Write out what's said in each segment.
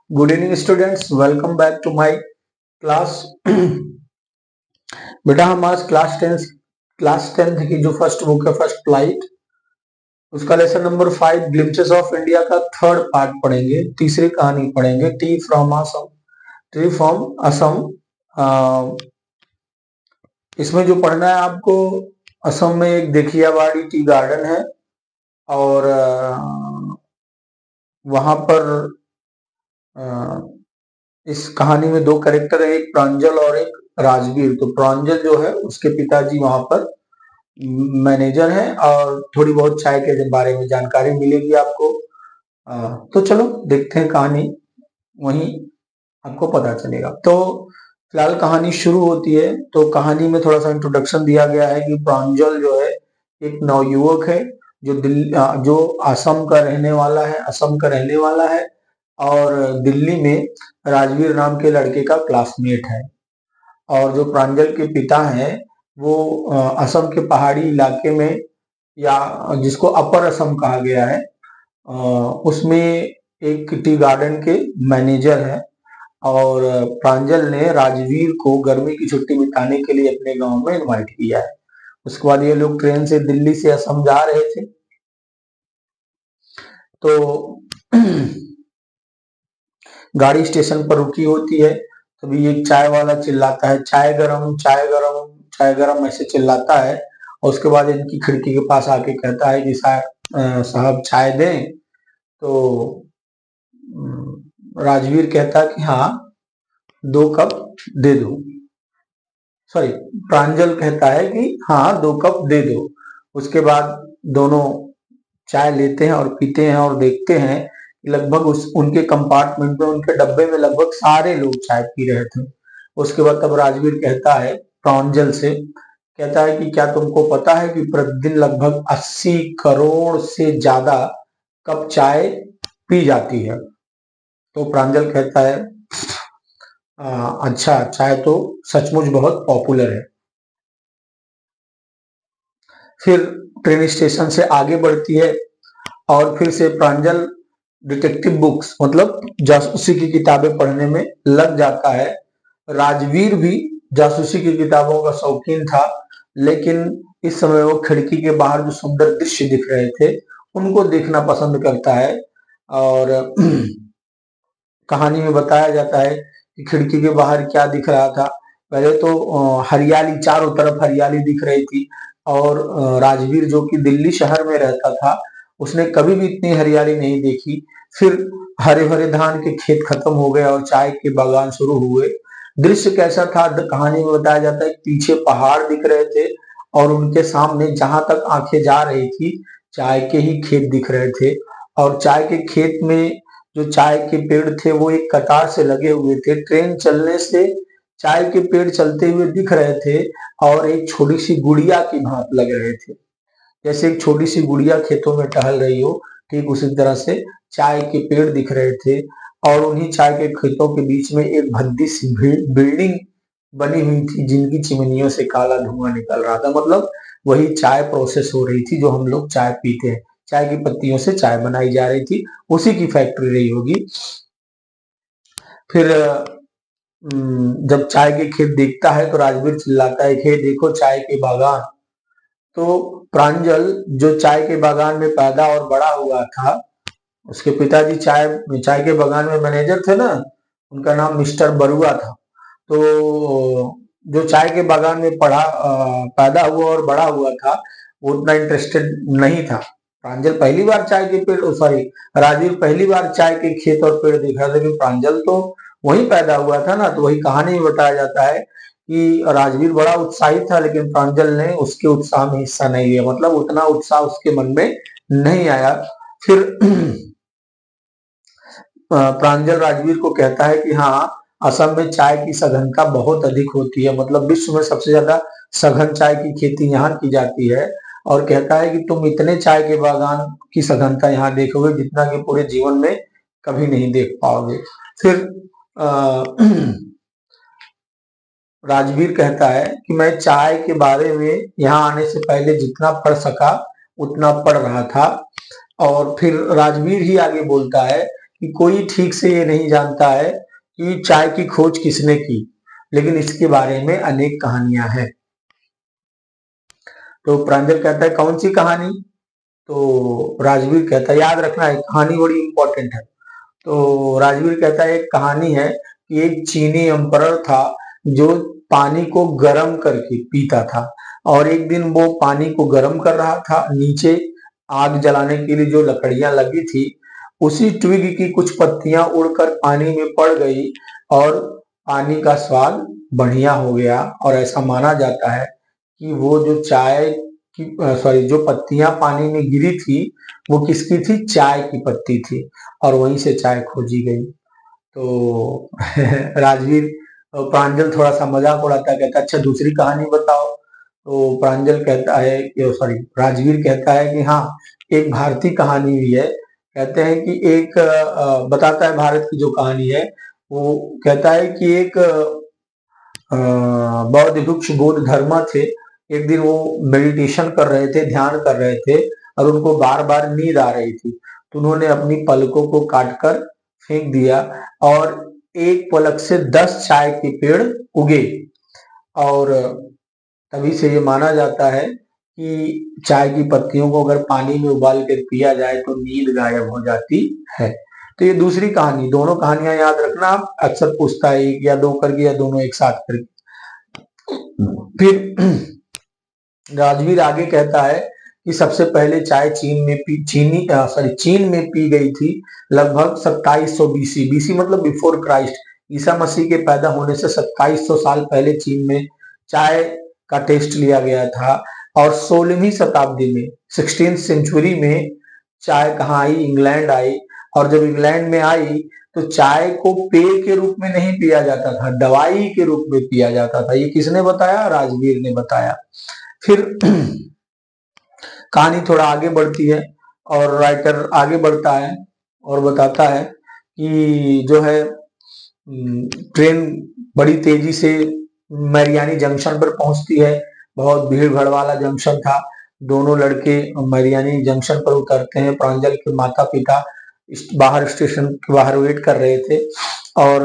Good evening students, welcome back to my class. बेटा हम आज क्लास टेंथ की जो फर्स्ट बुक है फर्स्ट फ्लाइट, उसका lesson number 5 glimpses of India का थर्ड पार्ट पढ़ेंगे, तीसरी कहानी पढ़ेंगे, टी फ्रॉम असम। इसमें जो पढ़ना है आपको, असम में एक देखियावाड़ी टी गार्डन है और वहां पर इस कहानी में दो कैरेक्टर है, एक प्रांजल और एक राजवीर। तो प्रांजल जो है उसके पिताजी वहां पर मैनेजर हैं और थोड़ी बहुत चाय के बारे में जानकारी मिलेगी आपको। तो चलो देखते हैं कहानी, वहीं आपको पता चलेगा। तो फिलहाल कहानी शुरू होती है। तो कहानी में थोड़ा सा इंट्रोडक्शन दिया गया है कि प्रांजल जो है एक नवयुवक है जो असम का रहने वाला है और दिल्ली में राजवीर नाम के लड़के का क्लासमेट है। और जो प्रांजल के पिता हैं वो असम के पहाड़ी इलाके में, या जिसको अपर असम कहा गया है, उसमें एक टी गार्डन के मैनेजर है। और प्रांजल ने राजवीर को गर्मी की छुट्टी बिताने के लिए अपने गांव में इनवाइट किया है। उसके बाद ये लोग ट्रेन से दिल्ली से असम जा रहे थे। तो गाड़ी स्टेशन पर रुकी होती है, तभी एक चाय वाला चिल्लाता है, चाय गरम, चाय गरम, चाय गरम, ऐसे चिल्लाता है। और उसके बाद इनकी खिड़की के पास आके कहता है कि साहब चाय दें। तो राजवीर कहता है कि हाँ 2 कप दे दो। सॉरी, प्रांजल कहता है कि हाँ 2 कप दे दो। उसके बाद दोनों चाय लेते हैं और पीते हैं और देखते हैं लगभग उनके कंपार्टमेंट में, उनके डब्बे में लगभग सारे लोग चाय पी रहे थे। उसके बाद तब राजवीर कहता है प्रांजल से, कहता है कि क्या तुमको पता है कि प्रतिदिन लगभग 80 करोड़ से ज्यादा कप चाय पी जाती है। तो प्रांजल कहता है अच्छा, चाय तो सचमुच बहुत पॉपुलर है। फिर ट्रेन स्टेशन से आगे बढ़ती है और फिर से प्रांजल डिटेक्टिव बुक्स मतलब जासूसी की किताबें पढ़ने में लग जाता है। राजवीर भी जासूसी की किताबों का शौकीन था, लेकिन इस समय वो खिड़की के बाहर जो सुंदर दृश्य दिख रहे थे उनको देखना पसंद करता है। और कहानी में बताया जाता है कि खिड़की के बाहर क्या दिख रहा था। पहले तो हरियाली, चारों तरफ हरियाली दिख रही थी। और राजवीर जो कि दिल्ली शहर में रहता था, उसने कभी भी इतनी हरियाली नहीं देखी। फिर हरे भरे धान के खेत खत्म हो गए और चाय के बागान शुरू हुए। दृश्य कैसा था, कहानी में बताया जाता है कि पीछे पहाड़ दिख रहे थे और उनके सामने जहां तक आंखें जा रही थी चाय के ही खेत दिख रहे थे। और चाय के खेत में जो चाय के पेड़ थे वो एक कतार से लगे हुए थे। ट्रेन चलने से चाय के पेड़ चलते हुए दिख रहे थे और एक छोटी सी गुड़िया की भांत लग रहे थे। जैसे एक छोटी सी गुड़िया खेतों में टहल रही हो, ठीक उसी तरह से चाय के पेड़ दिख रहे थे। और उन्हीं चाय के खेतों के बीच में एक भद्दी सी बिल्डिंग बनी हुई थी जिनकी चिमनियों से काला धुआं निकल रहा था। मतलब वही चाय प्रोसेस हो रही थी जो हम लोग चाय पीते हैं, चाय की पत्तियों से चाय बनाई जा रही थी, उसी की फैक्ट्री रही होगी। फिर जब चाय के खेत देखता है तो राजवीर चिल्लाता है कि देखो चाय के बागान। तो प्रांजल जो चाय के बागान में पैदा और बड़ा हुआ था, उसके पिताजी चाय के बागान में मैनेजर थे ना, उनका नाम मिस्टर बरुआ था। तो जो चाय के बागान में पैदा हुआ और बड़ा हुआ था वो उतना इंटरेस्टेड नहीं था। प्रांजल पहली बार चाय के पेड़ सॉरी राजवीर पहली बार चाय के खेत और पेड़ देखा, लेकिन प्रांजल तो वहीं पैदा हुआ था ना। तो वही कहानी में बताया जाता है कि राजवीर बड़ा उत्साहित था, लेकिन प्रांजल ने उसके उत्साह में हिस्सा नहीं लिया, मतलब उतना उत्साह उसके मन में नहीं आया। फिर प्रांजल राजवीर को कहता है कि हाँ असम में चाय की सघनता बहुत अधिक होती है, मतलब विश्व में सबसे ज्यादा सघन चाय की खेती यहाँ की जाती है। और कहता है कि तुम इतने चाय के बागान की सघनता यहाँ देखोगे जितना कि पूरे जीवन में कभी नहीं देख पाओगे। फिर राजवीर कहता है कि मैं चाय के बारे में यहाँ आने से पहले जितना पढ़ सका उतना पढ़ रहा था। और फिर राजवीर ही आगे बोलता है कि कोई ठीक से ये नहीं जानता है कि चाय की खोज किसने की, लेकिन इसके बारे में अनेक कहानियां हैं। तो प्रांजल कहता है कौन सी कहानी? तो राजवीर कहता है याद रखना है, कहानी बड़ी इंपॉर्टेंट है। तो राजवीर कहता है एक कहानी है कि एक चीनी एम्परर था जो पानी को गर्म करके पीता था, और एक दिन वो पानी को गर्म कर रहा था। नीचे आग जलाने के लिए जो लकड़ियां लगी थी, उसी ट्विग की कुछ पत्तियां उड़कर पानी में पड़ गई और पानी का स्वाद बढ़िया हो गया। और ऐसा माना जाता है कि वो जो चाय की जो पत्तियां पानी में गिरी थी, वो किसकी थी? चाय की पत्ती थी, और वहीं से चाय खोजी गई। तो राजवीर प्रांजल थोड़ा सा मजाक उड़ाता है, कहता है अच्छा दूसरी कहानी बताओ। तो प्रांजल कहता है कि राजवीर कहता है कि हाँ, एक भारतीय कहानी भी है। कहते हैं कि एक बताता है भारत की जो कहानी है, वो कहता है कि एक बौद्ध भिक्षु बौद्ध धर्मा थे। एक दिन वो मेडिटेशन कर रहे थे, ध्यान कर रहे थे, और उनको बार बार नींद आ रही थी। तो उन्होंने अपनी पलकों को काटकर फेंक दिया, और एक पलक से 10 चाय के पेड़ उगे। और तभी से ये माना जाता है कि चाय की पत्तियों को अगर पानी में उबाल कर पिया जाए तो नींद गायब हो जाती है। तो ये दूसरी कहानी, दोनों कहानियां याद रखना, आप अक्सर पूछता है एक या दो करके या दोनों एक साथ करके। फिर राजवीर आगे कहता है कि सबसे पहले चाय चीन में पी गई थी लगभग 2700 बीसी। बीसी मतलब बिफोर क्राइस्ट, ईसा मसीह के पैदा होने से 2700 साल पहले चीन में चाय का टेस्ट लिया गया था। और 16वीं शताब्दी में, 16th सेंचुरी में चाय कहाँ आई? इंग्लैंड आई। और जब इंग्लैंड में आई तो चाय को पेय के रूप में नहीं पिया जाता था, दवाई के रूप में पिया जाता था। ये किसने बताया? राजवीर ने बताया। फिर कहानी थोड़ा आगे बढ़ती है, और राइटर आगे बढ़ता है और बताता है कि जो है ट्रेन बड़ी तेजी से मैरियानी जंक्शन पर पहुंचती है। बहुत भीड़ भाड़ वाला जंक्शन था। दोनों लड़के मैरियानी जंक्शन पर उतरते हैं। प्रांजल के माता पिता बाहर स्टेशन के बाहर वेट कर रहे थे, और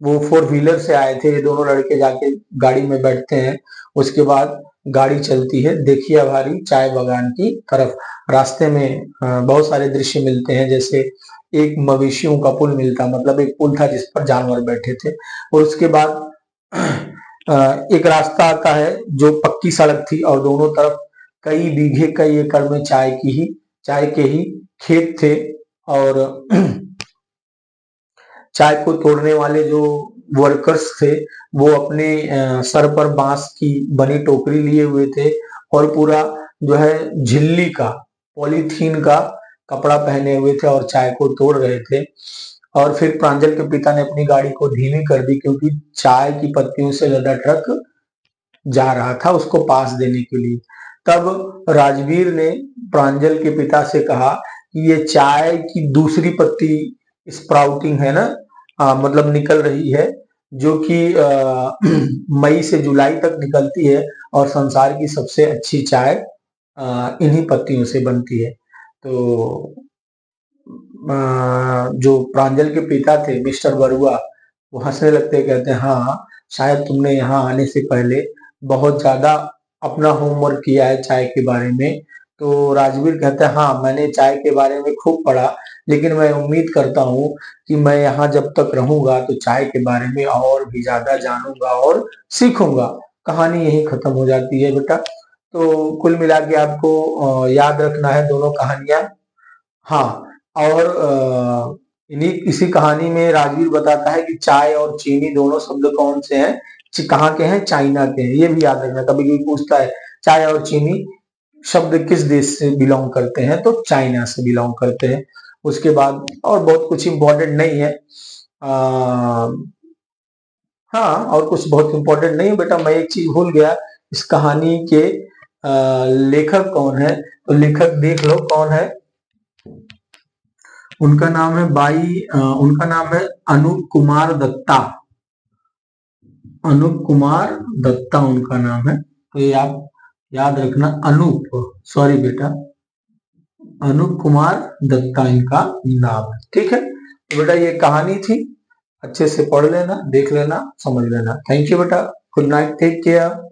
वो 4 व्हीलर से आए थे। ये दोनों लड़के जाके गाड़ी में बैठते हैं। उसके बाद गाड़ी चलती है देखिया भारी चाय बागान की तरफ। रास्ते में बहुत सारे दृश्य मिलते हैं, जैसे एक मवेशियों का पुल मिलता, मतलब एक पुल था जिस पर जानवर बैठे थे। और उसके बाद एक रास्ता आता है जो पक्की सड़क थी, और दोनों तरफ कई बीघे कई एकड़ में चाय के ही खेत थे। और चाय को तोड़ने वाले जो वर्कर्स थे, वो अपने सर पर बांस की बनी टोकरी लिए हुए थे, और पूरा जो है झिल्ली का, पॉलीथीन का कपड़ा पहने हुए थे, और चाय को तोड़ रहे थे। और फिर प्रांजल के पिता ने अपनी गाड़ी को धीमी कर दी, क्योंकि चाय की पत्तियों से लदा ट्रक जा रहा था उसको पास देने के लिए। तब राजवीर ने प्रांजल के पिता से कहा कि ये चाय की दूसरी पत्ती स्प्राउटिंग है ना, मतलब निकल रही है, जो कि मई से जुलाई तक निकलती है, और संसार की सबसे अच्छी चाय इन्हीं पत्तियों से बनती है। तो जो प्रांजल के पिता थे मिस्टर बरुआ, वो हंसने लगते, कहते हैं हाँ, शायद तुमने यहाँ आने से पहले बहुत ज्यादा अपना होमवर्क किया है चाय के बारे में। तो राजवीर कहता है हाँ, मैंने चाय के बारे में खूब पढ़ा, लेकिन मैं उम्मीद करता हूँ कि मैं यहाँ जब तक रहूंगा तो चाय के बारे में और भी ज्यादा जानूंगा और सीखूंगा। कहानी यही खत्म हो जाती है बेटा। तो कुल मिला के आपको याद रखना है दोनों कहानियां। हाँ, और इन्हीं इसी कहानी में राजवीर बताता है कि चाय और चीनी दोनों शब्द कौन से हैं? कहाँ के हैं? चाइना के हैं। ये भी याद रखना, कभी कोई पूछता है चाय और चीनी शब्द किस देश से बिलोंग करते हैं, तो चाइना से बिलोंग करते हैं। उसके बाद और बहुत कुछ इंपॉर्टेंट नहीं है। आ, हाँ, और कुछ बहुत इंपॉर्टेंट नहीं है बेटा। मैं एक चीज भूल गया, इस कहानी के लेखक कौन है? तो लेखक देख लो कौन है। उनका नाम है उनका नाम है अनूप कुमार दत्ता। अनूप कुमार दत्ता उनका नाम है। तो ये आप याद रखना, अनूप, सॉरी बेटा, अनूप कुमार दत्ता इनका नाम है। ठीक है, तो बेटा ये कहानी थी, अच्छे से पढ़ लेना, देख लेना, समझ लेना। थैंक यू बेटा, गुड नाइट, टेक केयर।